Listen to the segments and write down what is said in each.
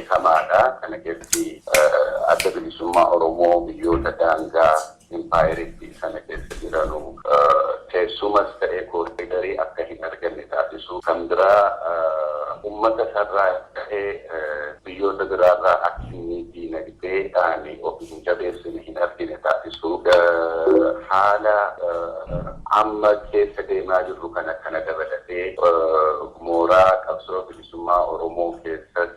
beekamaadha. Kana keessatti adda bilisummaa Oromoo biyyoota daangaa impaayiriitti sana keessa jiranu teessumas ta'ee kooriidarii akka hin arganne taasisu. Kan biraa uummata sarraa ta'ee biyyoota biraarraa akka inni diinagdee ta'anii of hin jabeessine hin argine taasisu. Haala amma keessa deemaa jirru kana dabalatee mooraa qabsoo bilisummaa Oromoo keessas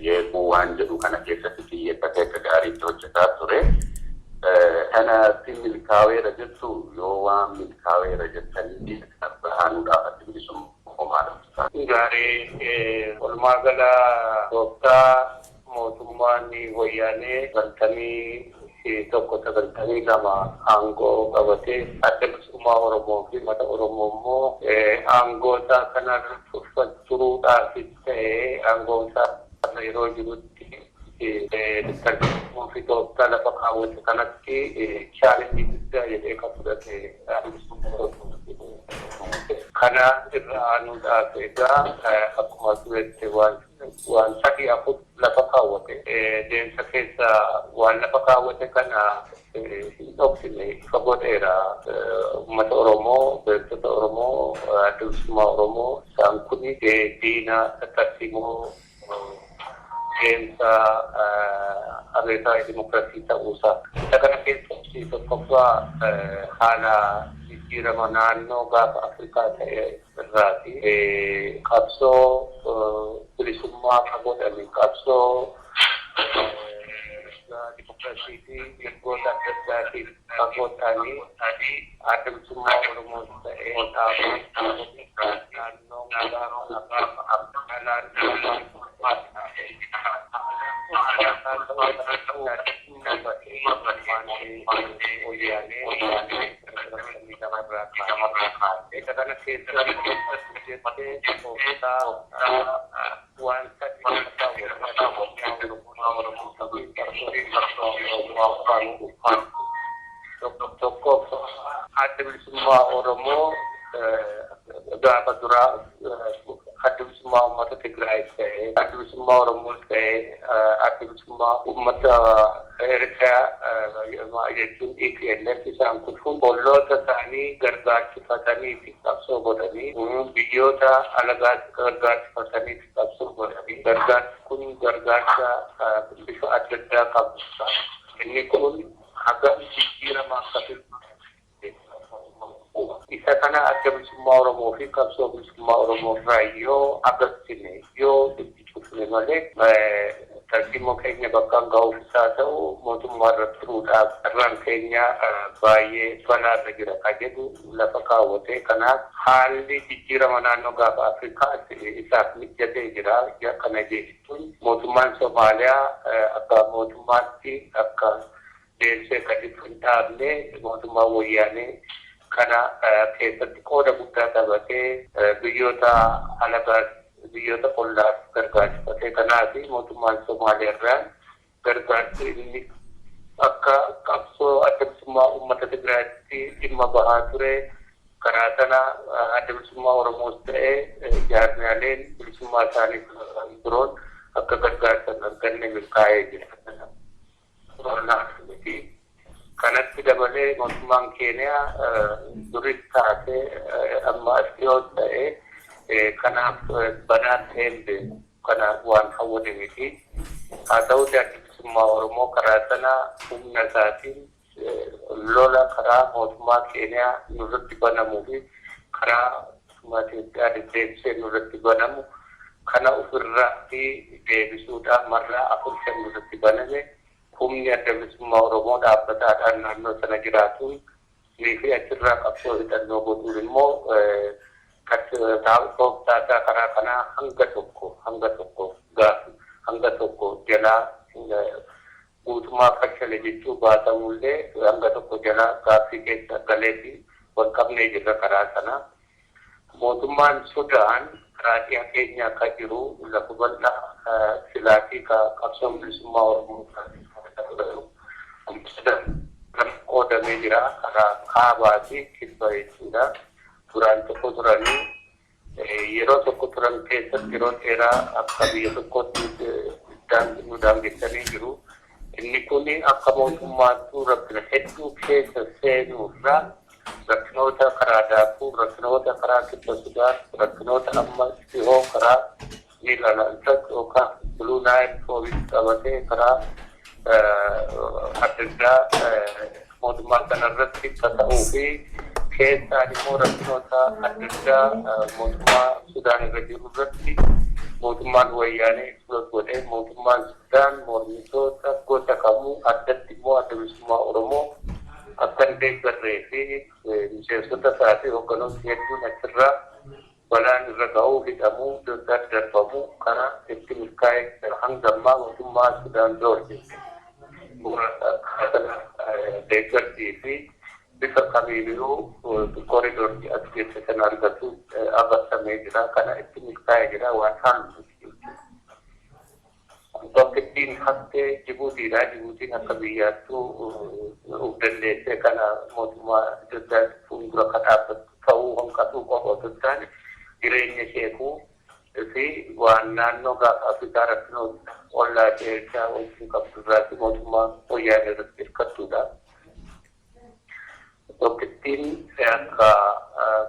yeekuu waan jedhu kana keessatti xiyyeeffatee akka gaariitti hojjetaa ture. Kanatti milkaaweera jettu yoo waan milkaaweera jettanii bahanuudhaaf adda bilisummaa Oromoo gaarii walumaa gala tooftaa mootummaan wayyaanee galtamii tokko sagaltamii lama aangoo qabatee adda bilisummaa Oromoo fi uummata Oromoo immoo aangoota kanarra tuffachuudhaafis ta'ee aangoota yeroo jirutti fi tooftaa lafa kaawwate kanatti chaalenjii guddaa jedhee kan fudhate kana irra aanuudhaaf egaa akkuma turette waan sadii afur lafa kaawwate deemsa keessa waan lafa kaawwate kana hin dhoksine fagoo dheeraa uummata Oromoo beektota Oromoo adda bilisummaa Oromoo isaan kuni diina tartiiboo deemsa abeetaa dimokiraasii ta'uusaa isa kana keessatti tokkoffaa haala jijjiirama naannoo gaafa Afrikaa ta'e irraati qabsoo bilisummaa qaboodhaan qabsoo dimokiraasii fi mirgoota adda addaatiin qaboodhaanii adda bilisummaa Oromoo ta'ee naannoo adda bilisummaa Oromoo gaafa duraa adda bilisummaa uummata Tigraay ta'ee adda bilisummaa Oromoo ta'ee adda bilisummaa uummata Eertiraa jechuun EPLF isaan kun bolloota isaanii gargaarsifatanii fi qabsoo godhanii biyyoota alagaatti gargaarsifatanii fi qabsoo godhanii gargaarsi kun gargaarsa bifa adda addaa qabu. Inni kun haga jijjiirama akkasii isa kana adda bilisummaa Oromoo fi qabsoo bilisummaa Oromoo irraa yoo agarsiifne yoo dubbifne malee tartiiboo keenya bakka ga'uuf isaa ta'u mootummaa irratti turuudhaaf irraan keenya baay'ee balaarra jira kan jedhu lafa kaawwate. Kanaaf haalli jijjiirama naannoo gaafa Afrikaa isaaf mijatee jira. Kana jechuun mootummaan Somaaliyaa akka mootummaatti akka deemsee gadi hin dhaabne mootummaan wayyaanee kana keessatti qooda guddaa qabatee biyyoota alagaas biyyoota ollaaf gargaarsifatee kanaaf mootummaan Somaaliyaa irraa gargaarsi inni akka qabsoo adda bilisummaa uummata Tigraayitti dhimma bahaa ture. Karaa sana adda bilisummaa Oromoos ta'ee jaarmiyaaleen bilisummaa isaanii biroon akka gargaarsa hin arganne milkaa'ee jira. Kanatti dabalee mootummaan Keeniyaa duris taatee amma as dhiyoo ta'ee kanaaf banaa ta'een beeku. Kanaaf waan hawwate miti. Haa ta'uuti adda bilisummaa Oromoo karaa sana humna isaatiin lola karaa mootummaa Keeniyaa nurratti banamuu fi karaa Itoophiyaa deddeebisee nurratti banamu kana ofirratti deebisuudhaan marraa afurtan nurratti baname. Humni adda bilisummaa Oromoo dhaabbataadhaan naannoo sana jiraatuun fi achirraa qabsoo hidhannoo godhuun immoo taa'iftooftaataa karaa kanaa hanga tokko jalaa guutummaa fashale jechuu baatamullee hanga tokko jalaa gaaffii keessa galeefi wal qabnee jirra karaa sana. Mootummaan Sudaan karaa dhiyaa keenya akka jiru lafa bal'aa silaatii qabsoon bilisummaa Oromoo qoodamee jira. Karaa kaabaa fi kibba jechuudha. Duraan tokko turanii yeroo tokko turan keessatti yeroo dheeraa akka biyya tokkotti daangeessanii jiru. Inni kun akka mootummaattuu rakkina hedduu keessa seenuurraa rakkinoota karaa daakuu, rakkinoota karaa kibba Sudaan, rakkinoota amma dhihoo karaa Niilaandaa yookaan Blue Nile Province qabatee karaa adda addaa mootummaa kanarratti ta'uu fi keessaan immoo rakkinoota adda addaa mootummaa Sudaan irra jiru irratti mootummaan wayyaanee godhee mootummaan Sudaan mormitoota gosa kamuu addatti immoo adda bilisummaa Oromoo akka hin deeggarree fi miseensota isaatii hogganoonni hedduun achirraa balaan irra ga'uu hidhamuu darbamuu kana itti milkaa'ee hanga ammaa mootummaa Sudaan doorje. Deeggartii fi bifa kamiinuu koriidoorri as keessatti argatu agarsiifamee jira. Kana itti milkaa'ee jira waan haaluuti. Tokkittiin haftee Jibuutiidha. Jibuutiin akka biyyaattuu of dandeessee kana mootummaa Itoophiyaa fuuldura kan dhaabbatu ta'uu hanqatuu qofa otoo hin taane jireenya sheekuu fi waan naannoo gaafa Afrikaa rakkinoota ollaa keessaa wajjin qabdu irraatti mootummaa wayyaanee irratti hirkattuudha. Tokkittiin akka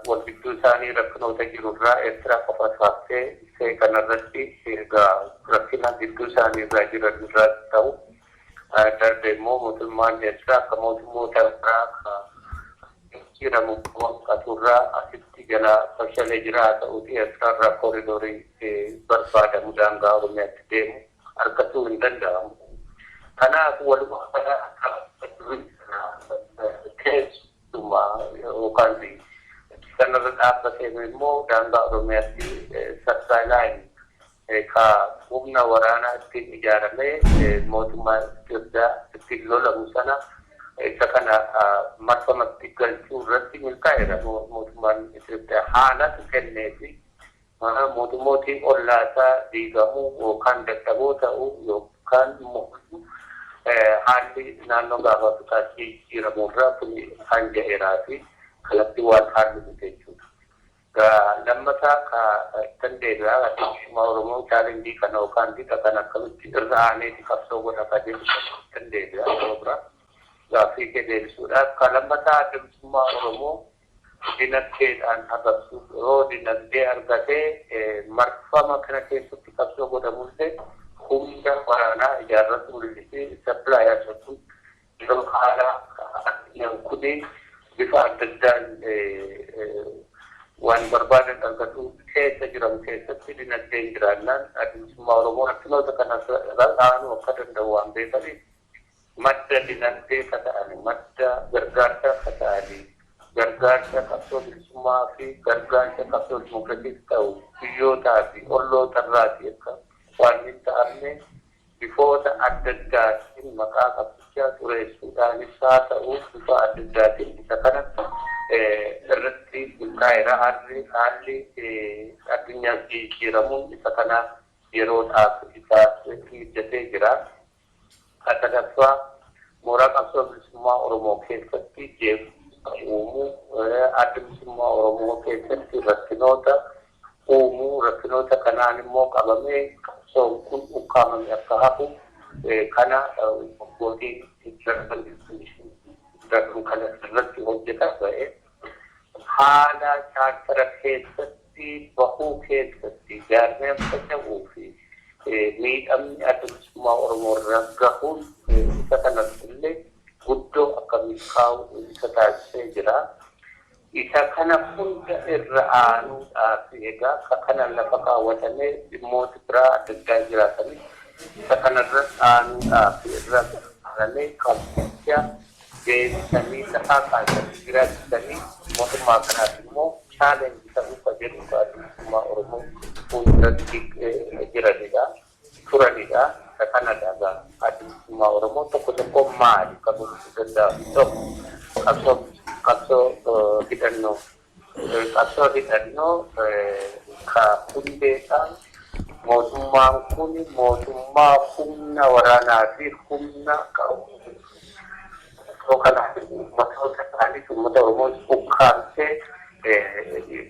wal gidduu isaanii rakkinoota jirurraa Eertiraa qofa saaftee ishee kanarratti egaa rakkina gidduu isaanii irraa jiran irraatti ta'u darbe immoo mootummaan Eertiraa akka mootummoota irraa jiramu qaturraa asitti jala fashalee jira ta'uuti Eertiraarraa koridoorii barbaadamu daangaa Oromiyaatti deemu argatuu hin danda'amu. Kanaaf walumaa keessumaa yookaan kanarra dhaabbatee immoo daangaa Oromiyaatti sassaalaan ka humna waraanaa ittiin ijaaramee mootummaa Itoophiyaa ittiin lolamu sana isa kana marfamatti galchuu irratti milkaa'eera. Mootummaan Itoophiyaa haalatu kenneefi mootummootiin ollaasaa diigamuu yookaan dadhaboo ta'uu yookaan immoo haalli naannoo gaafa Afrikaatti jijjiiramurraa kun kan jedheeraa fi kalatti waan haalli dhufe jechuudha. Lammataa kan deebi'aa mootummaa Oromoo chaalenjii kana yookaan dhiiga kana akkamitti irra aaneeti qabsoo godhataa deemu kan deebi'aa yeroo biraa. Gaaffii kee deebisuudhaaf kan lammataa adda bilisummaa Oromoo dinagdeedhaan agarsiisuuf yeroo dinagdee argatee marfama kana keessatti qabsoo godhamullee humna waraanaa ijaarratu mul'isee sappilaayyaa sun yeroo haala addunyaan kuni bifa adda addaan waan barbaadan argatu keessa jiramu keessatti dinagdeen jiraannaan adda bilisummaa Oromoo rakkinoota kana aanuu akka danda'u waan beekaniif madda dinagdee kata'ani madda gargaarsa kata'ani gargaarsa qabsoo bilisummaa fi gargaarsa qabsoo dimokiraatiif ta'u biyyootaa fi olloota irraati akka waan hin ta'amne bifoota adda addaatiin maqaa qabsichaa xureessuudhaanis haa ta'u bifa adda addaatiin isa kana irratti milkaa'eera. Haalli addunyaa jijjiiramuun isa kana yeroodhaaf isa mijatee jira. Sadaffaa mooraa qabsoo bilisummaa Oromoo keessatti jeequmsa uumuu adda bilisummaa Oromoo keessatti rakkinoota uumuu rakkinoota kanaan immoo qabamee qabsoon kun ukkaamame akka hafu kana waggootiin darbu kana irratti hojjetaa ba'e haala chaartara keessatti bahuu keessatti jaarmeen faca'uu fi miidhamni adda bilisummaa Oromoo irra gahuun isa kanatti illee guddoo akka milkaa'u isa taasisee jira. Isa kana hunda irra aanuudhaaf egaa akka kana lafa kaawwatamee dhimmoota biraa adda addaa jiraatanii isa kanarra aanuudhaaf irra aanamee qabsicha deebisanii lafaa kaasanii jiraachisanii mootummaa kanaaf immoo chaalenjii ta'uu kan jedhu adda bilisummaa Oromoo fuulduratti jiranidha. Turanidha. Isa kanadha adda bilisummaa Oromoo tokko maali qabuu danda'amu tokko qabsoo hidhannoo ka hundeedhaan mootummaan kun mootummaa humna waraanaa fi humna qabu. Kanaaf ummatoota isaaniif uummata Oromoo ukkaamsee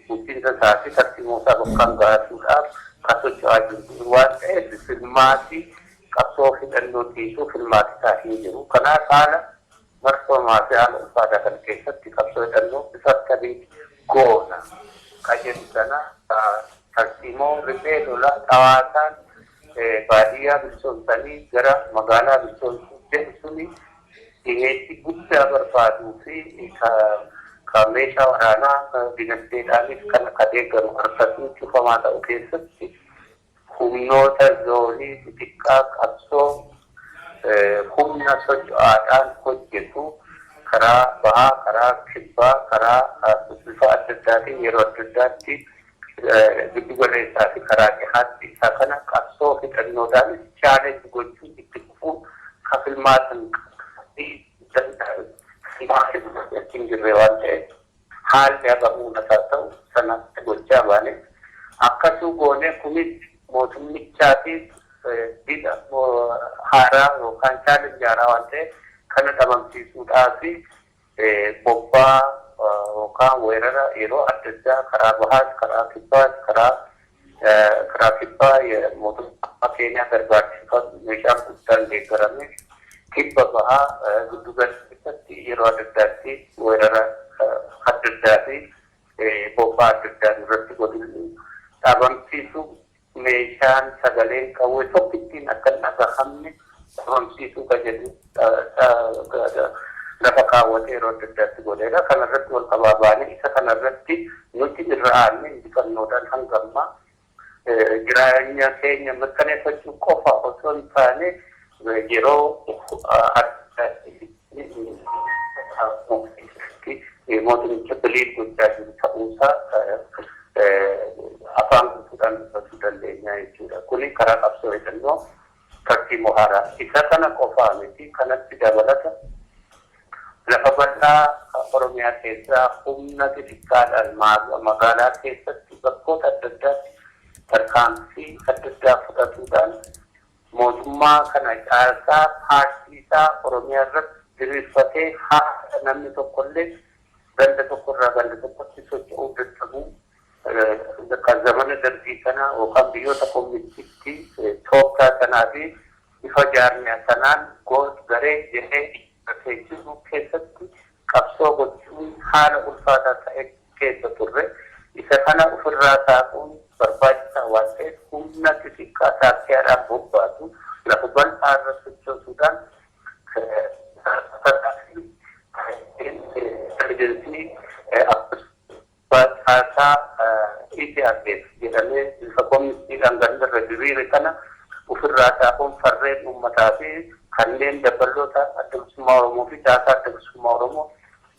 bulchiinsa isaatii tartiibootaa bakkaan gahachuudhaaf kan socho'aa jiru waan ta'eef filmaatii qabsoo hidhannootiisuu filmaatisaa hin jiru. Kanaaf haala marfoomaa fi haala ulfaataa kan keessatti qabsoo hidhannoo bifa akkamii goona qajeelu sana tartiimoo riphee lolaa xawaasaan baadiyyaa bilisoomsanii gara magaalaa bilisoomsuu jedhu suni dhiyeessi guddaa barbaaduu fi ka meeshaa waraanaa dinagdeedhaanis kan deeggaru harkasuu cufamaa ta'u keessatti humnoota zoonii xixiqqaa qabsoo humna socho'aadhaan hojjetu karaa bahaa, karaa kibbaa, karaa bifa adda addaatiin yeroo adda addaatti giddu galeessaa fi karaa dhihaatti isaa kana qabsoo hidhannoodhaan chaalenji gochuun itti fufuun ka filmaatan ittiin jirre waan ta'eef haalli hagamuun isaa ta'u sanatti gochaa baane akkasuu goonee kunis mootummichaatiif dida haaraa yookaan chaalenji haaraa waan ta'eef kana dhabamsiisuudhaa fi bobbaa yookaan weerara yeroo adda addaa karaa bahaas, karaa kibbaas, karaa kibbaa mootummaa keenyaa gargaarsiifatu meeshaan guddaan deeggarame kibba bahaa giddu galeessatti yeroo adda addaatti weerara adda addaa fi bobbaa adda addaa irratti godhu dhabamsiisuu meeshaan sagaleen qawwee tokkittiin akka hin dhagahamne dhabamsiisuu kan jedhu lafa kaawwatee yeroo adda addaatti godheedha. Kanarratti wal qabaabaanii isa kanarratti nuti irra aanne injifannoodhaan hangammaa jireenya keenya mirkaneeffachuu qofa osoo hin taane yeroo mootummicha biliin gochaa jiru ta'uusaa afaan guutuudhaan dubbachuu dandeenya jechuudha. Kuni karaa qabsoo hidhannoo tartiimoo haaraa. Isa kana qofaa miti kanatti dabalata lafa bal'aa Oromiyaa keessaa humna xixiqqaadhaan magaalaa keessatti bakkoota adda addaatti tarkaanfii adda addaa fudhatuudhaan mootummaa kana caalsaa paartiisaa Oromiyaa irratti diriirfatee haala namni tokkollee ganda tokkorraa ganda tokkotti socho'uu dadhabuu kan zamana darbii kanaa yookaan biyyoota kooministiitti Itoophiyaa sanaa fi ifa jaarmiyaa sanaan garee jedhee keessattuu keessatti qabsoo gochuun haala ulfaataa ta'e keessa turre isa kana ofirraa saaquun barbaachisaa waan ta'eef humna xixiqqaa taakkiyaadhaan bobbaatu lafa bal'aa irra sochoosuudhaan intelijeensii akkasumas ETRDF jedhamee bifa kooministiidhaan gandarra diriire kana ofirraa saaquun farreen uummataa fi kanneen dabaloota adda bilisummaa Oromoo fi caasaa adda bilisummaa Oromoo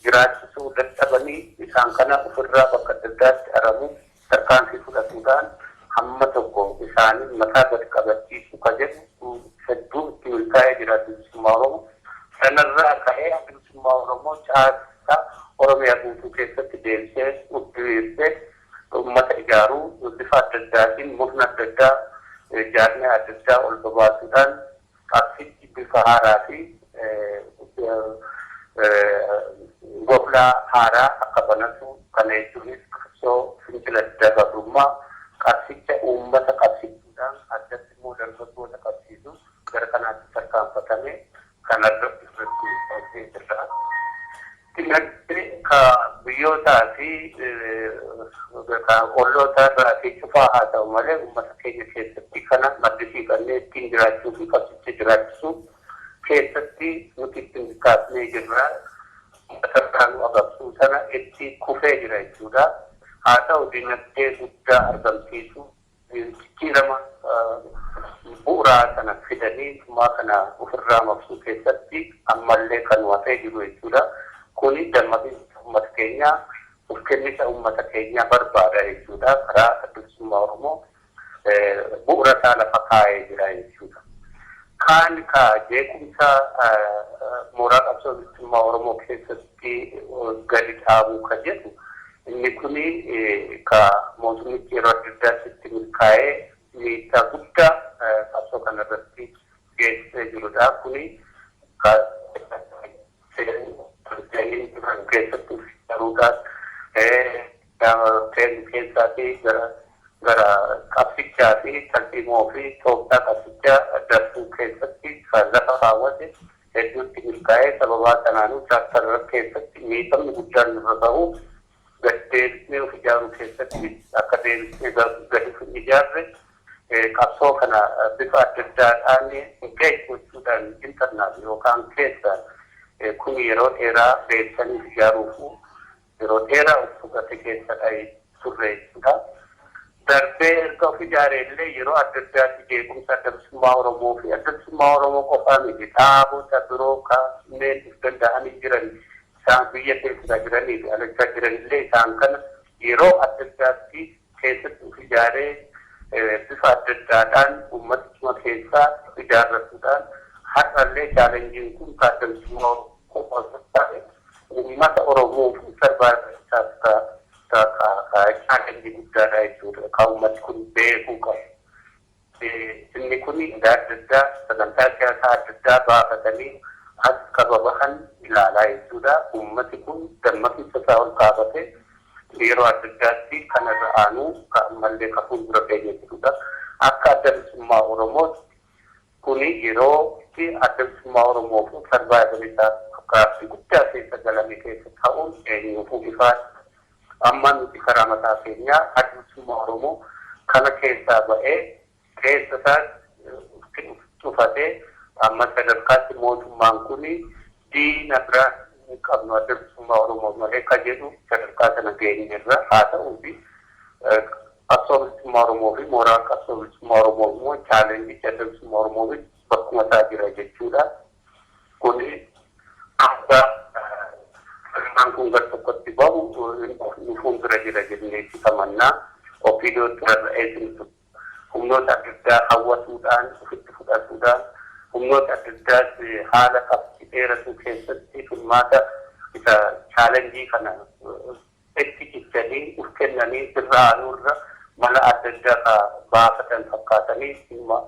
jiraachisuu dadhabanii isaan kana ofirraa bakka adda addaatti aramu tarkaanfii fudhatuudhaan hamma tokko isaanii mataa gadi qabachiisuu ka jedhu hedduu itti milkaa'ee jira adda bilisummaa Oromoo. Sanarraa ka'ee adda bilisummaa Oromoo caasaa Oromiyaa guutuu keessatti deemsee diriirsee uummata ijaaruu bifa adda addaatiin murna adda addaa jaarmiyaa adda addaa ol babaasuudhaan qabsichi bifa haaraa fi goblaa haaraa akka banatu kana jechuunis qabsoo fincila dagaagummaa qabsicha uummata qabsiisuudhaan addatti immoo dargaggoota qabsiisu gara kanaatti tarkaanfatame kanarra irratti jirra. Dinagdee ka biyyootaa fi olloota irraa fi cufaa haa ta'u malee uummata keenya keessatti kana maddisiifannee ittiin jiraachuu fi qabsicha jiraachisuu keessatti nuti ittiin kaasnee jirra. Tarkaanuu agabsuu sana itti kufee jira jechuudha. Haa ta'u dinagdee guddaa argamsiisuu jijjiirama bu'uuraa kana fidanii dhummaa kana ofirraa maqsuu keessatti ammallee kan watee jiru jechuudha. Kuni dammaqinsa uummata keenyaa of kennisa uummata keenyaa barbaada jechuudha. Karaa adda bilisummaa Oromoo bu'uura isaa lafa kaa'ee jira jechuudha. Kaan jeequmsa mooraa qabsoo bilisummaa Oromoo keessatti gadi dhaabuu ka jedhu inni kuni ka mootummichi yeroo adda addaatti milkaa'ee miidhaa guddaa qabsoo kanarratti geessisee jirudha. Kuni keessatti daruudhaan keessaa fi gara gara qabsichaa fi tartiimoo fi tooftaa qabsichaa darbuu keessatti kan lafa kaawwate hedduutti milkaa'ee sababaa kanaanuu chaaptarra keessatti miidhamni guddaan irra ta'u gaddeebisnee of ijaaruu keessatti akka deebisnee gadi ijaarre qabsoo kana bifa adda addaadhaan engage gochuudhaan intarnaat yookaan keessa kun yeroo dheeraa deebisanii ijaaruuf yeroo dheeraa fudhate keessadha turre jechuudha. Darbee erga of ijaarellee yeroo adda addaatti jeequmsa adda bilisummaa Oromoo fi adda bilisummaa Oromoo qofaa miti dhaabota biroo kanneen of danda'anii jiran isaan biyya keessa jiranii fi alachaa jiranillee isaan kana yeroo adda addaatti keessatti of ijaaree bifa adda addaadhaan uummatuma keessaa ijaarratuudhaan har'allee chaalenjiin kun kan adda bilisummaa Oromoo ta'e uummata Oromoo fi sarbaachisaaf chaalenjii guddaadha jechuudha. Kan uummatni kun beekuu qabu. Inni kun adda addaa sagantaa siyaasaa adda addaa baafatanii as qababahan ilaalaa jechuudha. Uummatni kun dammaqinsa isaa ol kaafatee yeroo adda addaatti kanarra aanuu ammallee kan fuuldura keenya jechuudha. Akka adda bilisummaa Oromootti kuni yeroo itti adda bilisummaa Oromoo fi sarbaachisaa gaaffii guddaa keessa galame keessa ta'uun eenyuufuu ifaadha. Amma nuti karaa mataa keenyaa adda bilisummaa Oromoo kana keessaa ba'ee keessa isaa cufatee amma sadarkaatti mootummaan kun diina biraa hin qabnu adda bilisummaa Oromoo malee kan jedhu sadarkaa sana geenyerra haa ta'uu fi qabsoo bilisummaa Oromoo fi mooraa qabsoo bilisummaa Oromoo immoo chaalenjii adda bilisummaa Oromoo fi bakkuma isaa jira jechuudha. Kun akka kun gar tokkotti bahu fuuldura jira jenneetti kamannaa ofiidootti rarra'eetu humnoota adda addaa hawwatuudhaan ofitti fudhatuudhaan humnoota adda addaatti haala qabxii dheeratuu keessatti filmaata isa chaalenjii kana itti cichanii uf kennanii irra aanuurra mala adda addaa baafatan fakkaatanii dhimma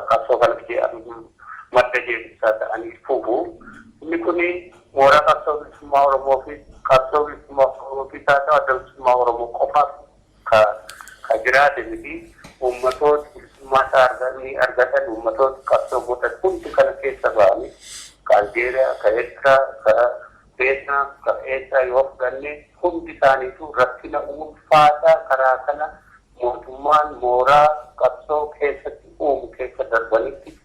qabsoo kana madda jeebisaa ta'anii fufu. Inni kun mooraa qabsoo bilisummaa Oromoo fi qabsoo bilisummaa Oromoo fi taatee adda bilisummaa Oromoo qofaaf ka jiraate miti uummatoota bilisummaa isaa argatan uummatoota qabsoo godhan hundi kana keessa ba'anii ka Aljeeriyaa, ka Eertiraa, ka Beetnaam, ka Eessaa yoo fudhanne hundi isaaniitu rakkina ulfaataa karaa kana mootummaan mooraa qabsoo keessatti uumu keessa darbanitti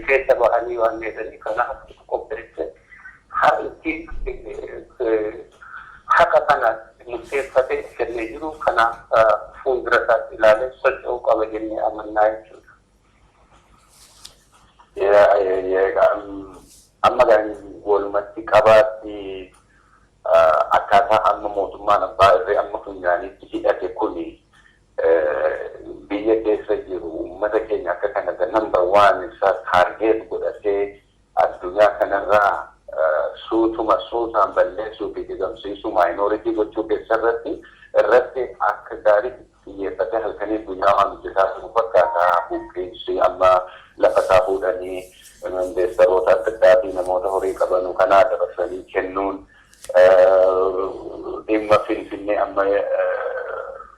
keessa bahanii waan jedhanii kanaaf qopheesse haqa kana murteeffatee kennee jiru kana fuuldura isaatti ilaalee socho'uu qaba jennee amannaa jechuudha. Amma walumatti qabaatti akkaataa amma mootummaan abbaa irree amma funyaaniitti hidhate kuni biyya keessa jiru uummata keenya akka kanatti number one isaa taargeet godhatee addunyaa kanarraa suutaan balleessuu fi digamsiisuu maayinooritii gochuu irratti akka gaariitti xiyyeeffatee halkanii addunyaa waan hojjetaa jiru fakkaataa buqqeensi amma lafa isaa fuudhanii investeeroota adda addaa fi namoota horii qabanuu kanaa dabarsanii kennuun dhimma Finfinnee amma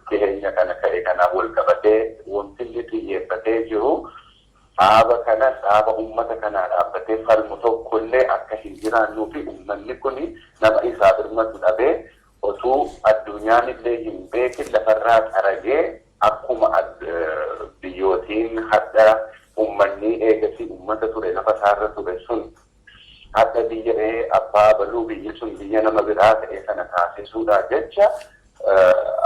dhiheenya kana ka'e kanaa wal qabatee wanti inni xiyyeeffatee jiru dhaaba uummata kanaa dhaabbatee falmu tokkollee akka hin jiraannuu fi uummanni kun nama isaa birmatu dhabee otuu addunyaan illee hin beekin lafarraa qaragee akkuma biyyootiin hadda uummanni eegasii uummata ture lafa isaarra ture sun hadda biyya abbaa baluu biyyi sun biyya nama biraa ta'e sana taasisuudhaa jecha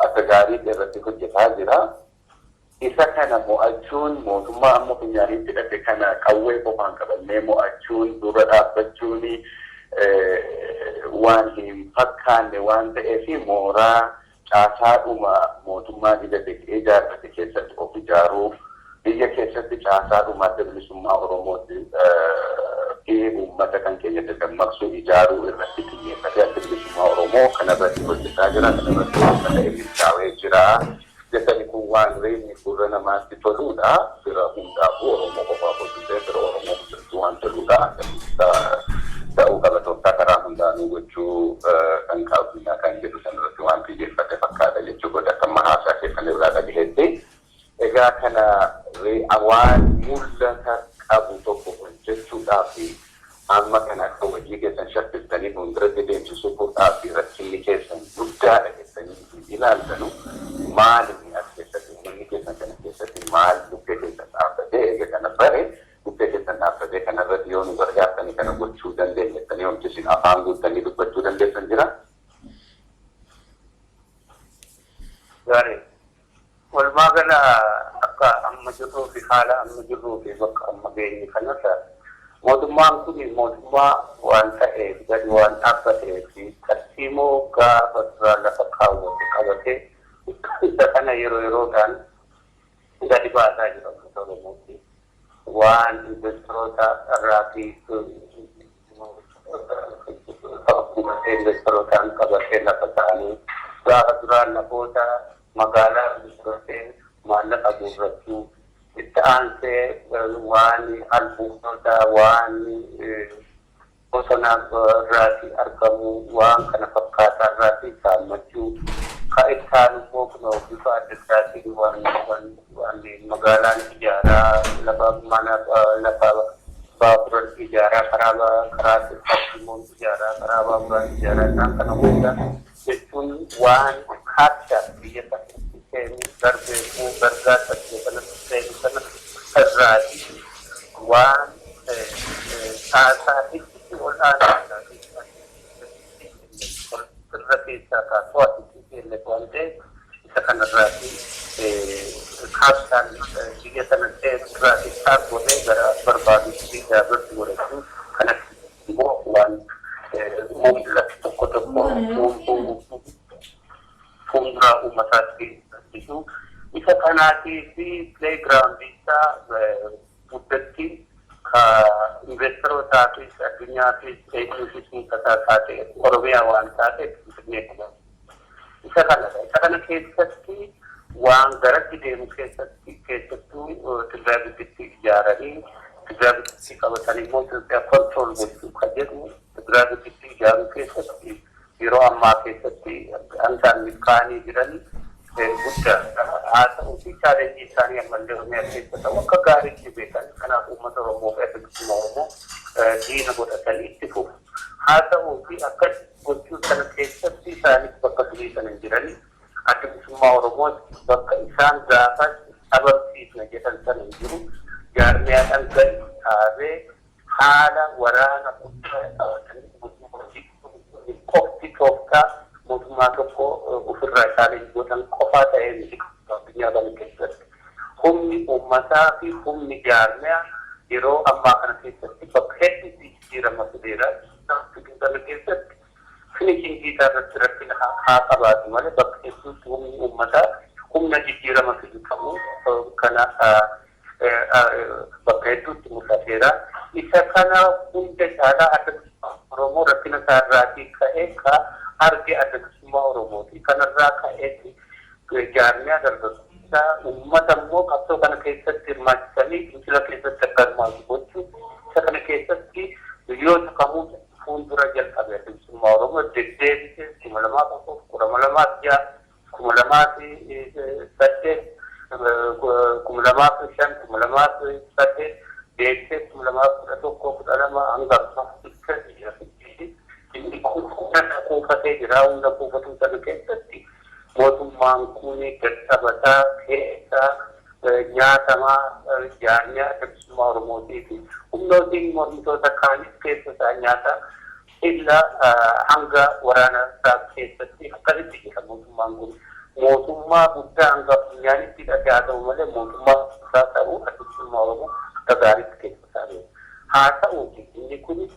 akka gaarii irratti hojjetaa jira. Isa kana mo'achuun mootummaa amma funyaaniitti hidhate kana qawwee qofaan qabannee mo'achuun dura dhaabbachuun waan hin fakkaanne waan ta'eef mooraa caasaadhuma mootummaa hidhate ijaarrate keessatti of ijaaruu biyya keessatti caasaadhuma adda bilisummaa Oromootti fi uummata kan keenyatti dammaqsuu ijaaruu irratti xiyyeeffatee adda bilisummaa Oromoo kanarratti hojjetaa jira kanarratti uummata milkaa'ee jira. Jadi kuwan ini kurang nama ditolak, kira hundaku orang mau apa pun kira orang mau berjuang terluka, kita tahu kalau kita karang hundak nuju engkau gunakan jurusan berjuang di pada fakta dan juga datang mahasiswa kita berada di hati. qabu tokko hojjechuudhaaf amma kan akka hojii keessan shakkistanii fuulduratti deemsisuu godhaaf rakkinni keessan guddaadha keessanii ilaaltanu maali as keessatti uummanni keessan kana keessatti maal bukkee keessan dhaabbatee eega kana bare bukkee keessan dhaabbatee kanarratti yoo nu gargaartanii kana gochuu dandeessanii hojjesin afaan guuttanii dubbachuu dandeessan jira. Gaarii walumaa gala akka amma jirruu fi haala amma jirruu fi bakka amma geenye kanarra mootummaan kun mootummaa waan ta'eef gadi waan dhaabbatee fi tartiimoo gaafa duraa lafa kaawwate qabatee isa kana yeroo yeroodhaan gadi baasaa jira ummata Oromooti. Waan investoroota irraa fi investorotaan qabatee lafa ta'anii gaafa duraan lafoota magaalaa investorootee maallaqa guurrachuu itti aansee waan albuudota waan bosonaa irraatii argamu waan kana fakkaataa irraatii saammachuu ka isaan immoo kunoo bifa adda addaatiin waan magaalaan ijaaraa lafa mana lafa baaburan ijaaraa karaa sirfatti ijaaraa karaa baaburan ijaaraa isaan kana hunda jechuun waan kaachaa biyya sana darbeekuu gargaarsa kanatti seenu sana irraati waan taasaa itti ol'aanaa irra keessaa kaasuu asitti seenne waan ta'eef isa kanarraati kaasaan biyya sana seenu irraati isaan godhee gara barbaadutti dabarsu godhachuu kanatti immoo waan mul'atu tokko tokko fuuldura uummataatti isa kanaatii fi pileegiraawundii isaa guddatti ka investorootaatis addunyaafis eenyuufis miidhagaa taate Oromiyaa waan taateef beekama. Isa kana keessatti waan garatti deemu keessattuu Tigraay gidduutti ijaaranii Tigraay gidduutti qabatanii immoo Itoophiyaa kontirool gochuu kan jedhu Tigraay gidduutti ijaaruu keessatti yeroo ammaa keessatti ansaan milkaa'anii jiran guddaa haa ta'uu fi chaalenjii isaanii ammallee Oromiyaa keessa ta'u akka gaariitti beekan kanaaf uummata Oromoo fi akkasuma Oromoo diina godhatanii itti fufu. Haa ta'uu fi akka gochuu sana keessatti isaanis bakka durii sana hin jiranii akkasuma Oromoo bakka isaan gaafas abarsiisna jedhan sana hin jiru jaarmiyaadhaan gadi taabee haala waraana guddaa qabatanii qofti tooftaa mootummaa tokko ofirraa isaanii godhan qofaa ta'ee miti addunyaa kana keessatti humni uummataa fi humni jaarmiyaa yeroo ammaa kana keessatti bakka hedduutti jijjiirama fideera. Kana keessatti finishingi isaa irratti rakkina haa qabaatu malee bakka hedduutti humni uummataa humna jijjiirama fidu ta'uu kana bakka hedduutti mul'ateera. Isa kana hunda caalaa adda Oromoo rakkina isaa irraatii ka'ee ka arge adda bilisummaa Oromooti. Kanarraa ka'eetti jaarmiyaa dargaggoota uummata immoo qabsoo kana keessatti hirmaachisanii fincila keessatti akka hirmaatu gochuu isa kana keessatti biyyoota kamuu fuuldura jalqabe adda bilisummaa Oromoo deddeebisee 2001 2006 2008 2005 2008 deebisee 2011 hanga 2012 inni kuufatee jira hunda kuufatuu sana keessatti mootummaan kun gadhabataa keessaa nyaatamaa jaarmiyaa adda bilisummaa Oromootii fi humnootiin mormitoota kaanis keessa isaa nyaata illa hanga waraana isaa keessatti akkasitti jira mootummaan kun. Mootummaa guddaa hanga funyaanitti hidhatee ta'u malee mootummaa isaa ta'uu adda bilisummaa Oromoo akka gaariitti keessa isaa. Haa ta'uuti inni kun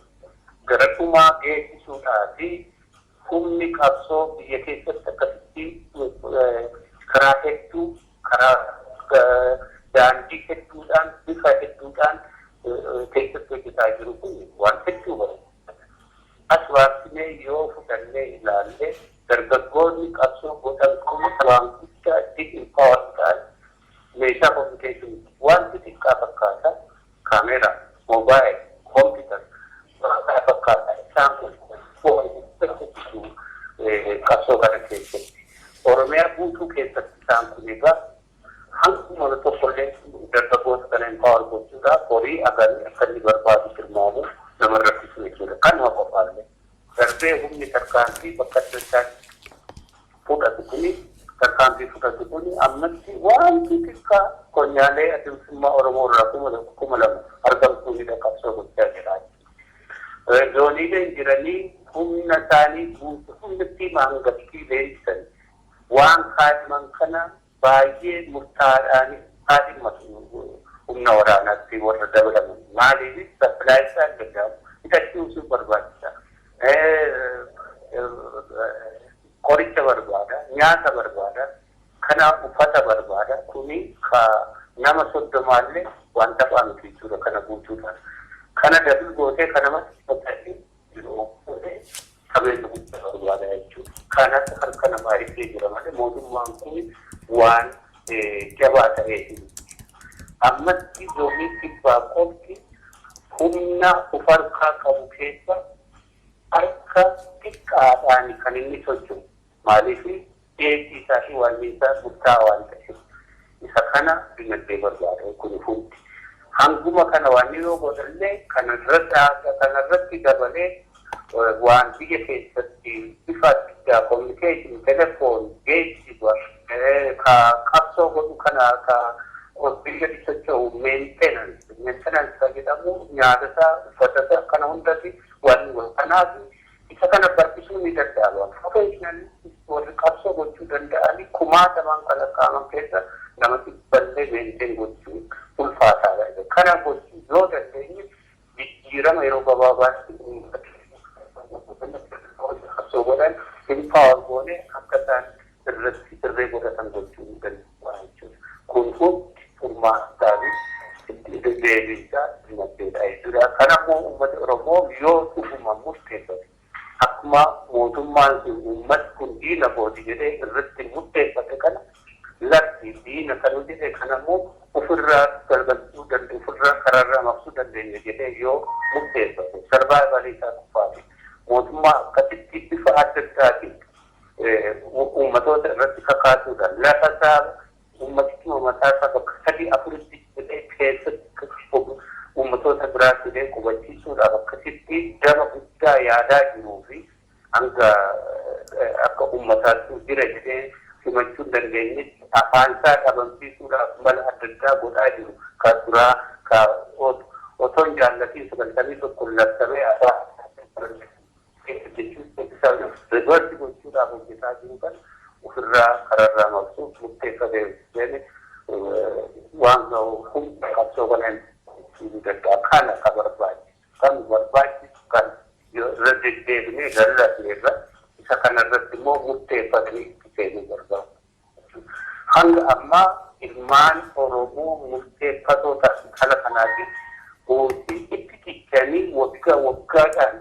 gara dhumaa geessisuudhaa fi humni qabsoo biyya keessatti akkasitti karaa hedduu karaa daandii hedduudhaan bifa hedduudhaan keessatti hojjetaa jiru kun waan hedduu barbaada. As waabsinee yoo fudhannee ilaallee dargaggoonni qabsoo godhan kun waan guddaa diimpaawarii ta'an meeshaa kominikeeshinii waan xixiqqaa fakkaata kaameeraa, moobaayil, kompiitara waan kana fakkaata isaan kun qabsoo kana keessatti Oromiyaa guutuu keessatti isaan kun egaa hanguma tokkollee dargaggoota kana impaawar gochuudhaaf horii akka kaasanii akka inni barbaadu firmaamu nama rakkisu jechuudha. Kanuma qofaallee darbee humni tarkaanfii bakka adda fudhatu kuni tarkaanfii fudhatu kuni ammatti waan xixiqqaa qonnaalee adeemsummaa Oromoo irraa kuma lama argamtuu hidha qabsoo gochaa jira. Zooniileen jiranii humna isaanii guutuu humnatti maangattii leenjisan waan kaadhiman kana baay'ee murtaa'aadhaan kaadhimatu humna waraanaatti warra dabalaman maaliif sappilaa isaa gadaamu hidhachuusu barbaachisa. Qoricha barbaada, nyaata barbaada, kana uffata barbaada. Kuni nama soddomaallee wanta baanu jechuudha kana guutuudhaan. Kana dabil gootee kana matti jiru qabeenya guddaa barbaada jechuudha. Kanas harka namaa ibsee jira malee mootummaan kun waan jabaa ta'eefi. Ammatti zoonii kibbaa qofti humna ufarkaa qabu keessa harka xiqqaadhaan kan inni socho'u. Maaliif deebii isaa fi waan isaa murtaa'aa waan ta'eef. Isa kana dinagdee barbaada kun hundi. Hanguma kana waan yoo godhallee kanarratti dabalee waan biyya keessatti bifa addaa kominikeeshin telefoon geejjiba qabsoo godhu kana biyya socho'u meentenansi jedhamu nyaatasaa uffatasaa kana hundatti waan kanaaf isa kana barbaachisuu ni danda'ama. Professionally warri qabsoo gochuu danda'anii kumaatamaan kan lakkaa'aman keessa nama dhibballee meenteen gochuu ulfaataadha. Kana gochuu yoo dandeenye jijjiirama yeroo gabaabaatti qabsoo godhan impaawar goonee akka isaan irratti sirree godhatan gochuu ni danda'a jechuudha. Kun hundi furmaata deebiinsaa dinagdeedha jechuudha. Kanaafuu uummata Oromoo yoo dhuguma murteeffate akkuma mootummaan sun uummati kun diina booti jedhee irratti murteeffate kana lakki diina kan jedhee kanammoo ofirraa galgalchuu danda'u ofirraa karaarraa maqsuu dandeenya jedhee yoo murteeffate sarbaayivaalii isaa kufaati mootummaa akkasitti bifa adda addaatiin uummatoota irratti kakaasuudhaan lafa isaa uummatichi mataa isaa bakka sadii afuritti jedhee keessatti uummatoota biraatti illee qubachiisuudhaaf akkasitti dama guddaa yaadaa jiruu fi hanga akka uummataatti jira jedhee simachuu dandeenyetti afaan isaa dhabamsiisuudhaaf mala adda addaa godhaa jiru. Ka duraa otoo hin jaallatiin sagantamii tokko labsamee afaan rivarsi gochuudhaaf hojjetaa jiru kan ofirraa kararraa maqsuuf murteeffatee waan humna qabsoo godhan danda'a. Kana ka barbaachisu kan irra deddeebinee gallatneerra isa kanarratti immoo murteeffatanii itti seenuu barbaadu. Hanga ammaa ilmaan Oromoo murteeffatoota kala kanaatiin hojii itti cichanii waggaadhaan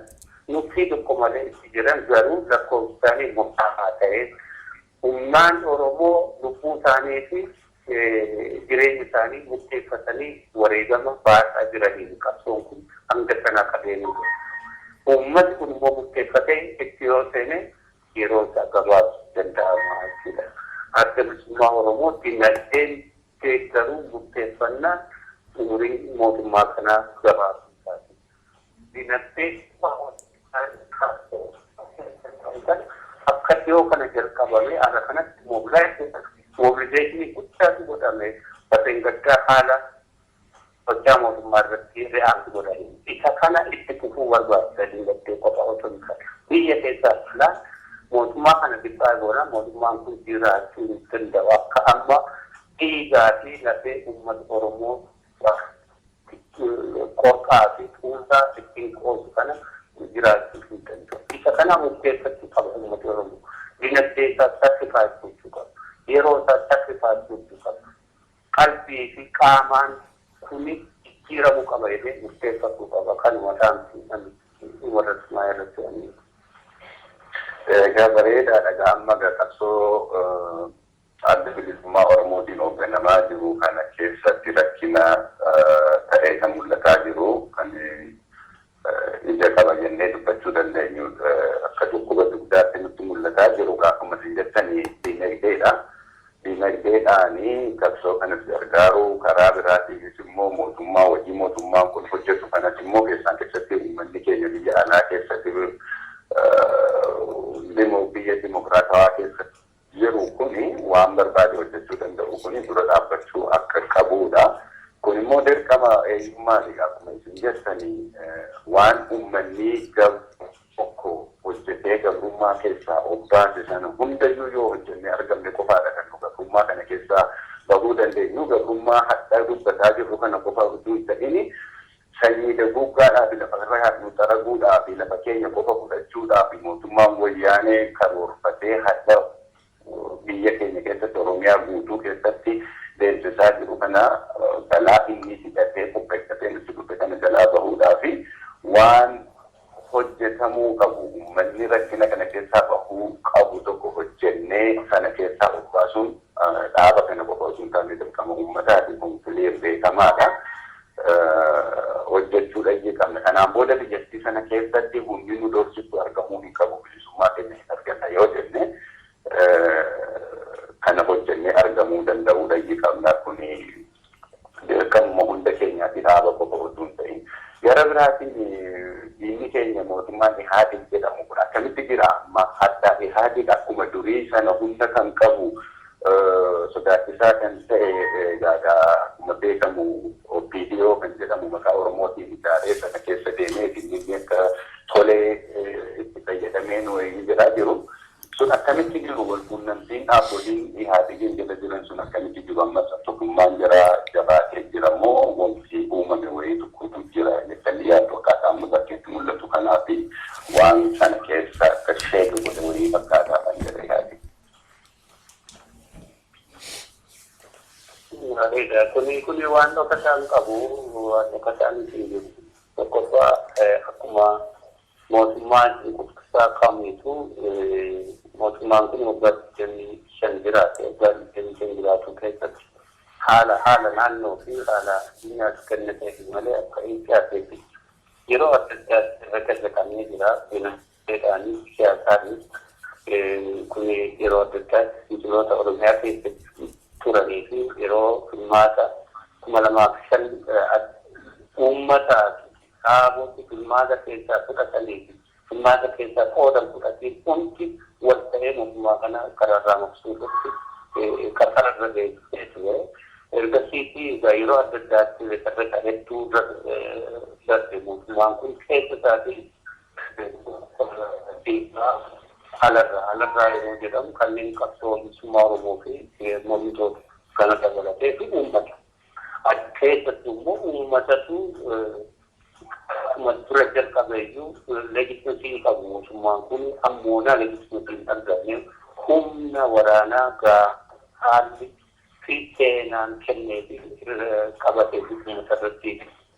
nuffii tokko malee itti jiran garuu lakkoofsaanii murtaa'aa ta'ee ilmaan Oromoo lubbuu isaanii fi jireenya isaanii murteeffatanii wareegama baasaa jiranii qabsoon kun hanga sana qabeenya. Uummatni kun immoo murteeffatee itti yoo seene yeroo isaa gabaabsuu danda'ama jechuudha. Adda bilisummaa Oromoo dinagdeen deeggaruu murteeffannaa umurii mootummaa kanaa gabaabsuu isaati. Dinagdee akka dhiyoo kana jalqabame ala kanatti mobilizeeshinii guddaatu godhame bateen gaddaa haala hojjaa mootummaa irratti re'aantu godhanii. Isa kana itti fufuu barbaachisa dinagdee qofa otoo hin taane. Biyya keessaa filaa mootummaa kana dhibbaa goona mootummaan kun jiraachuu hin danda'u. Akka amma dhiigaa fi lafee uummata Oromoo qorqaa fi tuusaa ittiin qoosu kana jiraachuu hin danda'u. Isa kana murteeffachuu qaba uummata Oromoo. Dinagdee isaa sacrifice gochuu qaba. Yeroo isaa sacrifice gochuu qaba. Qalbii fi qaamaan kuni jijjiiramuu qaba jedhee murteeffachuu qaba. Kanuma dhaamsi warra Ismaa irratti ani. Egaa bareedaadha amma qabsoo adda bilisummaa Oromootiin hoogganamaa jiru kana keessatti rakkina ta'ee kan mul'ataa jiru kan ija qaba jennee dubbachuu dandeenyu akka dhukkuba dugdaatti nutti mul'ataa jiru akkuma isin jettanii dinagdeedha. Dinagdeedhaanii qabsoo kanas gargaaru karaa biraatiifis immoo mootummaa hojii mootummaan kun hojjetu kanas immoo keessaan keessatti uummanni keenya biyya alaa keessatti biyya dimokiraatawaa keessatti jiru kuni waan barbaade hojjechuu danda'u kuni dura dhaabbachuu akka qabudha. Kun immoo dirqama eenyummaati akkuma isin jettanii waan uummanni tokko hojjetee gabrummaa keessaa obbaase sana hundayyuu yoo hojjennee argamne qofaadha kan nu gabrummaa kana keessaa bahuu dandeenyu. Gabrummaa hadhaa dubbataa jirru kana qofa utuu hin ta'in sanyii daguuggaadhaa fi lafa irra haadhu xaraguudhaa fi lafa keenya qofa fudhachuudhaa fi mootummaan wayyaanee karoorfatee hadha biyya keenya keessatti Oromiyaa guutuu keessatti deemsisaa jiru kana balaa inni hidhatee qopheeffatee nutti dhufe kana jalaa bahuudhaa fi waan hojjetamuu qabu uummanni rakkina kana keessaa bahuu qabu tokko hojjennee sana keessaa obbaasuun dhaaba kana qofa osoo hin taane dirqama uummataati kun filee beekamaadha. Hojjechuu qabna. Kanaan booda biyyattii sana keessatti hundi nu dorsitu argamuu hin qabu. Bilisummaa keenya hin arganna yoo jenne kana hojjennee argamuu danda'uu qabna. Kuni dirqamuma hunda keenyaatti dhaaba qofa osoo hin ta'in. Gara biraatiin diinni keenya mootummaan Ihaadig jedhamu kun akkamitti jira amma hadda Ihaadig akkuma durii sana hunda kan qabu sodaachisaa kan ta'e akkuma beekamu OPDO kan jedhamu maqaa Oromootiin ijaaree sana keessa deemee inni akka tolee itti fayyadamee nu jiraa jiru. Sun akkamitti jiru walquunnamtiin dhaaboliin Ihaadigin jala jiran sun akkamitti jiru ammas tokkummaan jira jabaatee jira moo wanti uumame wayii tokkotu jira jettanii yaaddu akkaataa amma bakkeetti mul'atu kanaaf waan sana keessa akka sheeku godhe wayii fakkaataa kan jedhe Ihaadig. Kuni waan dhokkataan qabu waan dhokkataan jiru tokkoffaa akkuma mootummaan guddisaa kamiitu mootummaan kun waggaa 25 jiraate waggaa 25 jiraatu keessatti haala naannoo fi haala addunyaatti kennateef malee akka Itiyoophiyaafi yeroo adda addaatti irra gaggeeffamee jira dinagdeedhaanis siyaasaanis kun yeroo adda addaatti finciloota Oromiyaa keessatti turanii fi yeroo filmaata 2005 uummata dhaabota filmaata keessaa fudhatanii fi filmaata keessaa qoodan fudhatee hundi wal ta'ee mootummaa kana karaarraa maqsuudhaatti qarqararra geessee ture. Ergasiitii yeroo adda addaatti sadarkaa hedduu darbe mootummaan kun keessa isaatii alarraa yeroo jedhamu kanneen qabsoo bilisummaa Oromoo fi mormitoota kana dabalatee fi uummata. Keessattuu immoo uummatatu dura jalqabeeyyuu leegismeetii qabu mootummaan kun ammoonaa leegismeetii hin argamne humna waraanaa haalli fi seenaan kennee fi qabatee fi uummata irratti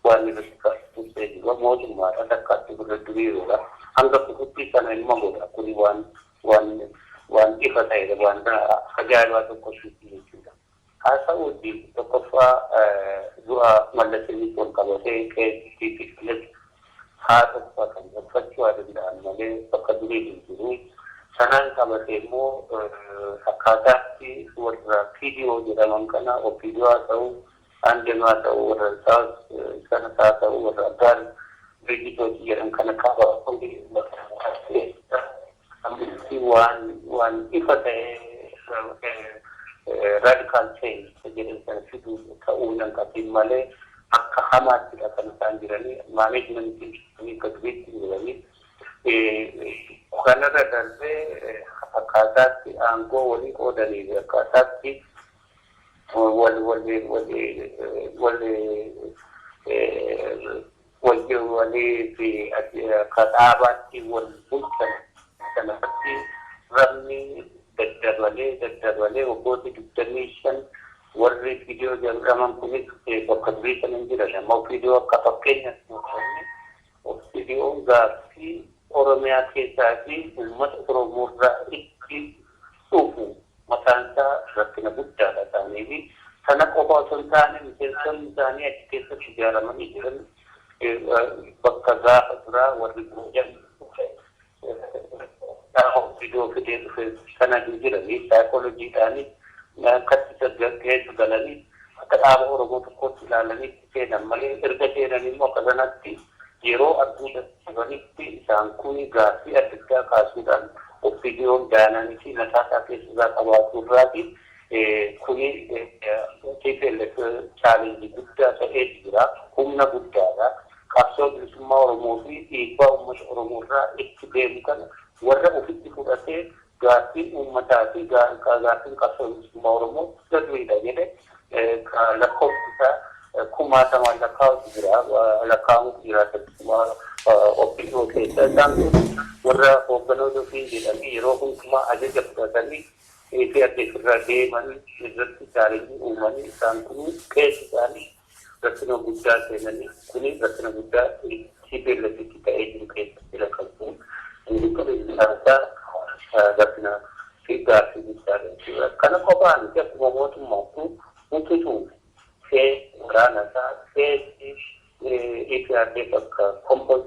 waan irratti qabsiisee jiru mootummaadha takkaatti gurra duriiruudha. Hanga kufutti sana ilma godha kuni waan ifa ta'edha waan ajaa'ibaa tokko jechuudha. Haa ta'uutii tokkoffaa dura mallattoon wal qabatee keessatti filatu haa tokko kan uffachuu danda'an malee bakka durii hin jiru. Sanaan qabatee immoo akkaataatti warra PDO jedhaman kana OPDO haa ta'u Aanjel haa ta'u warra sanas haa ta'u warra abbaan Brijitooti jedhan kana qaba hundi waan ifa ta'ee radical change jedhan sana fiduu ta'uu nan qabin malee akka hamaatti kan isaan jiranii maanaajmentii akka duriitti jiranii kanarra darbee akkaataatti aangoo walii qoodanii fi akkaataatti walii fi akka dhaabaatti wal bulchan kanatti rabni daddabalee waggoota 25 warri viidiyoo jedhaman kunis bakka durii sana hin jiran ammoo viidiyoo akka fakkeenyaatti viidiyoo gaaffii Oromiyaa keessaa fi uummata Oromoo irraa itti dhufu mataan isaa rakkina guddaadha ta'anii fi sana qofa osoo hin taane miseensonni isaanii achi keessatti ijaaramanii jiran bakka gaafa duraa warri goojan viidiyoo fidee dhufe sana hin jiranii saayikolojiidhaanis akkatti keessa galanii akka dhaaba Oromoo tokkotti ilaalanii seenan malee erga seenanii immoo akka sanatti yeroo arguu dadhabanitti isaan kun gaaffii adda addaa kaasuudhaan opiniyoon daananii fi mataasaa keessaa qabaachuu irraati kuni TPLF chaalenjii guddaa ta'ee jira humna guddaadha qabsoo bilisummaa Oromoo fi dhiibbaa uummata Oromoo irraa itti deemu kana warra ofitti fudhatee gaaffii uummataa fi gaaffii qabsoo bilisummaa Oromoo gadhiidha jedhe lakkoofsa kumaatamaan lakkaa'utu jira lakkaa'amutu jira bilisummaa opiniyoo keessa isaan warra hoogganoota ofii jedhanii yeroo hundumaa ajaja fudhatanii fi addeessirraa deeman irratti chaalenjii uumanii isaan kun keessa isaanii rakkina guddaa seenanii kuni rakkina guddaa TPLFitti ta'ee jiru keessatti lakkaa'u inni kun isaansaa rakkina fi gaaffii guddaadha jechuudha. Kana qofaan akkuma mootummaatu nututu waraana isaa EPRDF akka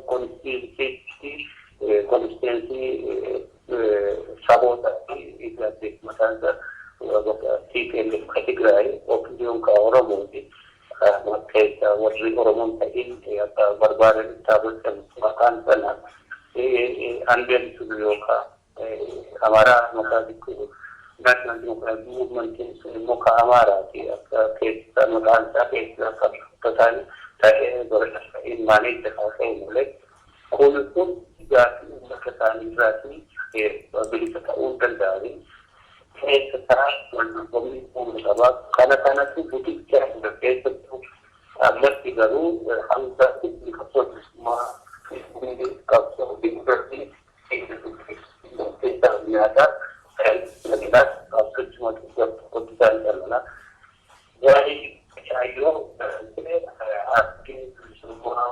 constituency saboota EPRDF mataan isaa TPLF ka Tigraay opiniyoon ka Oromooti keessa warri Oromoon ta'in akka barbaadan taabatan maqaan sana Andean Sulu yookaan Amara Democratic National Democratic Movement muka Amara keessa maqaan isaa keessa akka tataan ta'ee godhatan maanii ta'ee malee kun gaaffii uummata isaanii irraatii bilisa ta'uu danda'anii keessa isaa walqabni uummata qabaa kana kanatti butichaa hunda keessattuu ammatti garuu hanga qabsoo bilisummaa qabsoo bilisummaa keessaa nyaata laginaas qabsochuma tokkotti isaan dhalana waa'ee Hayyuu asii bilisummaa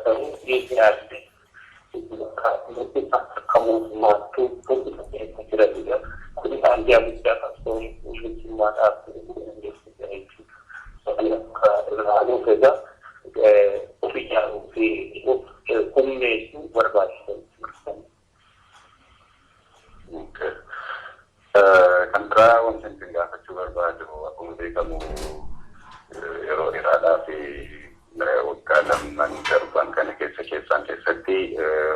ta'uu dhiyeessee akka mootummaattuu keessa jiranidha. Kuni aanjaa guddaa qabsoo bilisummaadhaaf dandeessisa jechuudha. Akka ilaaluuf egaa of ijaaruu fi humneessuu barbaachisan. Kan biraa wanti isin gaafachuu barbaadu akkuma beekamu yeroo dheeraadhaa fi waggaa lamaan darban kana keessatti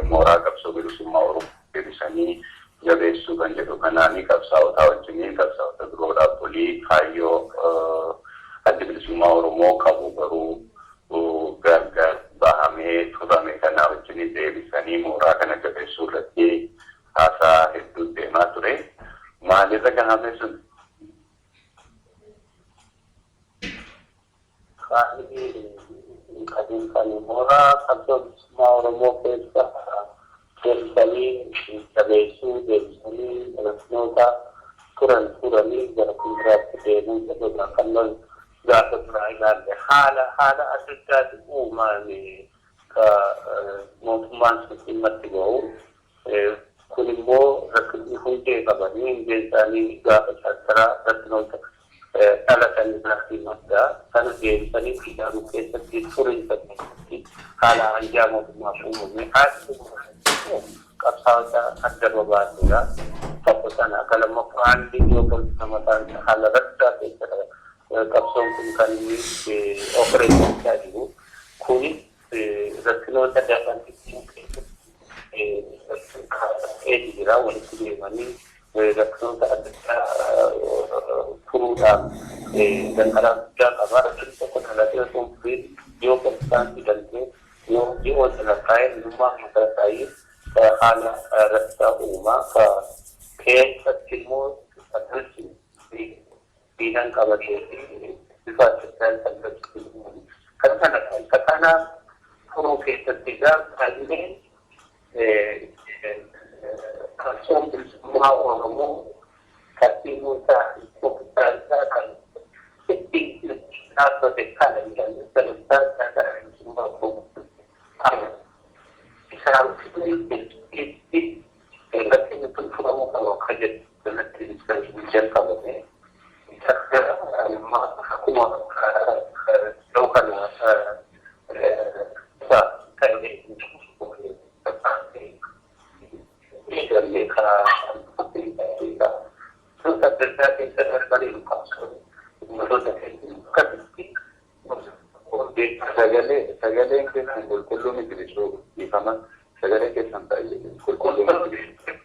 mooraa qabsoo bilisummaa Oromoo deebisanii jabeessuu kan jedhu kanaanii qabsaa'otaa wajjiniin qabsaa'ota biroodhaaf olii kaayyoo adda bilisummaa Oromoo qabu garuu gargar bahamee turame kanaa wajjiniin deebisanii mooraa kana jabeessuu irratti haasaa hedduu deemaa ture. Maalirra ganame sun? Kan mooraa qabsoo bilisummaa Oromoo keessa deebisanii jabeessuu deebisanii dhalattoota turanii gara fuulduraatti deemuu jedhudha kan nuyi gaafa duraa ilaalle haala adda addaatti uumame ka mootummaan sun dhimmatti bahu kun immoo rakkinni hundee qabanii hundee isaanii gaafa shaattaraa rakkinoota dhalatan irratti maddaa sana deebisanii ijaaruu keessatti furiinsa keessatti haala hanjaa mootummaa uumame haala qabsaa'ota adda babaateedha. Tokko sana akka lammaffaan yoo politika mataan haala raddaa keessadha. Qabsoon kun kan inni opereessaa jiru kuni rakkinoota dafan jira walitti deemanii rakkinoota adda addaa furuudhaaf danqaraa guddaa qaba. Rakkinni tokko dhalatee osoo hin furin yoo politisaan fidantee yoo sadarkaa'ee hiyyummaa matarsaayii haala rakkisaa uumaa keessatti immoo addansi diinan qabatee fi bifa addaan salphachuu kan kana furuu keessatti baay'ineen qabsoon bilisummaa Oromoo tartiibuu isaa fokkisaan isaa kan ittiin dhaabbate kana jedhamu sadarkaa isaa kan bilisummaa Oromoo isaan itti rakkinni kun furamuu qaba akka jedhu kanatti jalqabame akkuma yoo kana sagaleen keessan qulqulluu miti bishuu dhiifama sagalee keessan ta'e qulqulluu miti bishuu.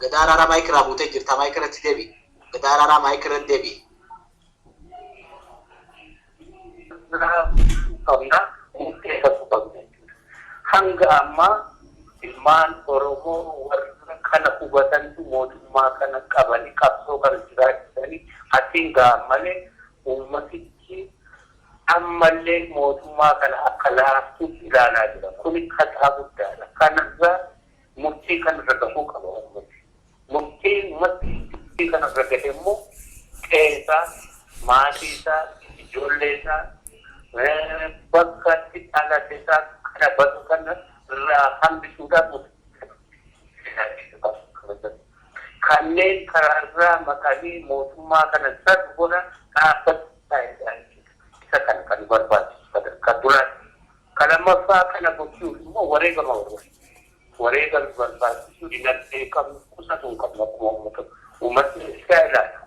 Gadaara maayikira buutee jirta maayikiratti deebi. Gadaara maayikiratti deebi. Hanga amma ilmaan Oromoo warra kana hubatan mootummaa kana qabanii qabsoo kana jiraatanii asiin gaamalee uummatichi ammallee mootummaa kana akka laaftuuf ilaalaa jira. Kuni kataa guddaadha. Kanarraa murtii kanarra gahuu qaba. Murtiin ummatti kanarra gahe immoo qeesaa, maatiisaa, ijoolleesaa, bakka itti dhalateesaa kana bakka kanarraa hambisuudhaaf kanneen karaarraa maqanii mootummaa kana sadu godha dhaabbataa isa kana kan barbaachisu sadarkaa duraatti. Kan lammaffaa kana gochuuf immoo wareegama barbaachisa. Wareegama barbaachisu dinagdee qabnu qusatuun qabnu akkuma uummatni isaa ilaala.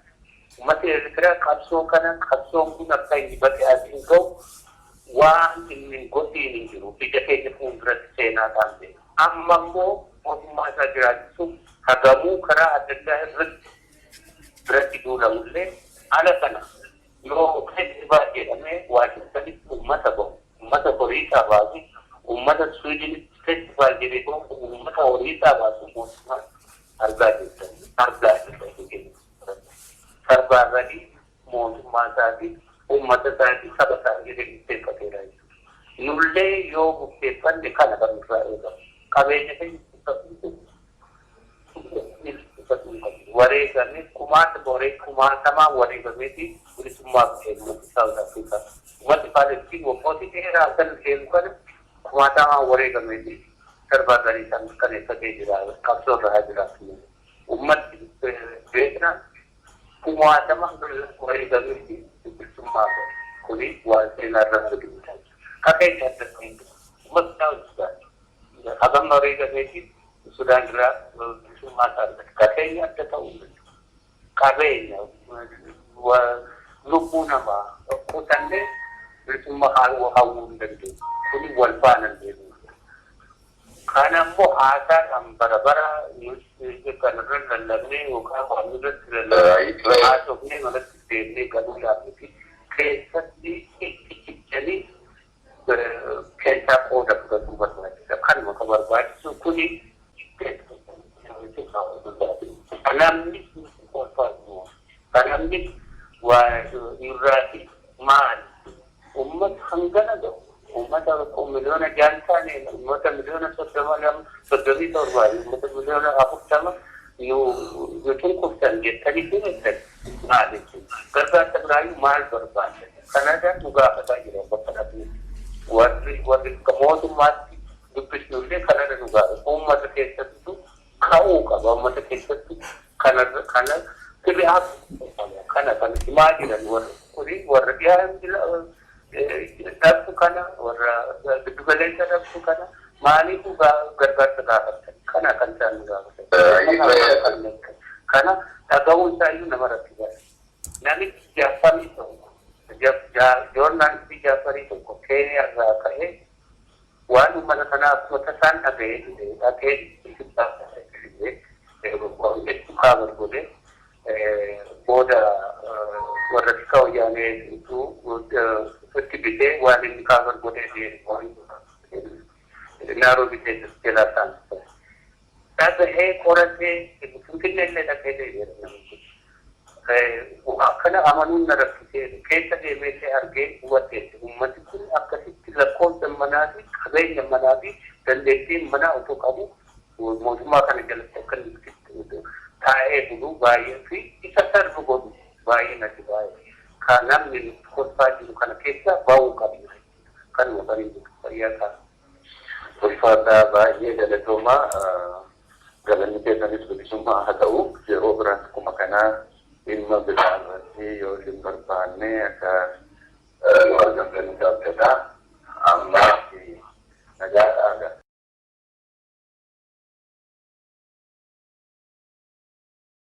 Uummatni Eertiraa qabsoo kana qabsoon kun akka inni bakka asiin gahu waan inni godhiin hin jiru. Ija keenya fuulduratti seenaa taasise. Amma immoo mootummaa isaa jiraachisuuf hagamuu karaa adda addaa irratti duulamullee ala kana yoo festivaal jedhamee waajjiranitti uummata bahu. Uummata horiisaa baasu uummata Suwiidinitti festivaal jedhee bahu uummata horiisaa baasu mootummaa argaa jirtan. Sarbaaranii mootummaa isaatii uummata isaatii saba isaa jedhee murteeffateera jechuudha. Nullee yoo murteeffanne kana kan irraa eegamu. Qabeenya keenya wareegame kumaatamaa wareegameeti bilisummaa kennu South Africa. Ummati Palestiin waggooti dheeraa kan seenu kana kumaatamaa wareegameeti sarbaaranii isaan kaneeffatee jira. Qabsoo irraa jiraatu. Ummati beekna kumaatamaa wareegameeti bilisummaa kuni waan seenaa irraa arginu. Qabeenya adda ta'e ummati taa'uudha. Hagam wareegameeti Sudan irraa bilisummaa taasisa. Qabeenya adda ta'uu qabeenya lubbuu namaa qotannee bilisummaa hawwuu hin dandeenye. Kuni wal faana deemu. Kana immoo haasaan bara kanarra lallabnee yookaan waan irratti lallabnee haasofnee malatti deemnee galuudhaaf keessatti itti cichanii keessaa qooda fudhachuu barbaachisa. Kanuma kan barbaachisu kuni namni kolfaatu namni waa irraati maal ummata hangana ga'u ummata miliyoona jaantaane ummata miliyoona soddomii torbaati ummata miliyoona afurtama yoo cunqursan jettanii himattan maal jechuudha gargaarsa biraayyuu maal barbaaddan kanadaan nu gaafataa jira bakka dhabni warri mootummaatti dubbisnullee kanada nu gaafata ummata keessattuu ka'uu qaba ummata keessatti kana sirri'aaf kana kan himaa jiran warra dhiyaa dhabdu kana warra giddugaleessa dhabdu kana maaliifuu gargaarsa gaafatan kana kan isaan nu gaafatan kana dhaga'uun isaayyuu nama rakkisa namichi jaafarii tokko joornaalistii jaafarii tokko keeniyaarraa ka'ee waan ummata kanaaf mata isaan dhaga'ee kaabar godhe booda warra tika wayyaanee itti bitee waan inni kaabar godhee naaroobi keessatti jalaa taasisa. Dhagahee qoratee finfinneellee dhagahee deebi'eera akkana amanuun na rakkisee keessa deemeellee argee hubateetti ummati kun akkasitti lakkoofsa manaa fi qabeenya manaa fi dandeettiin manaa otoo qabu mootummaa kana jalatti akka taa'ee bulu baay'ee fi isa sarbu godhu baay'ee natti baay'ee kan namni kolfaa jiru kana keessa ba'uu qabu kan wabariin fayyaa ta'a. Ulfaataa baay'ee galatoomaa galanni keessanis bilisummaa haa ta'u yeroo biraan akkuma kanaa dhimma biraa irratti yoo hin barbaanne akka argamtanii gaafadhaa ammaa fi nagaadhaa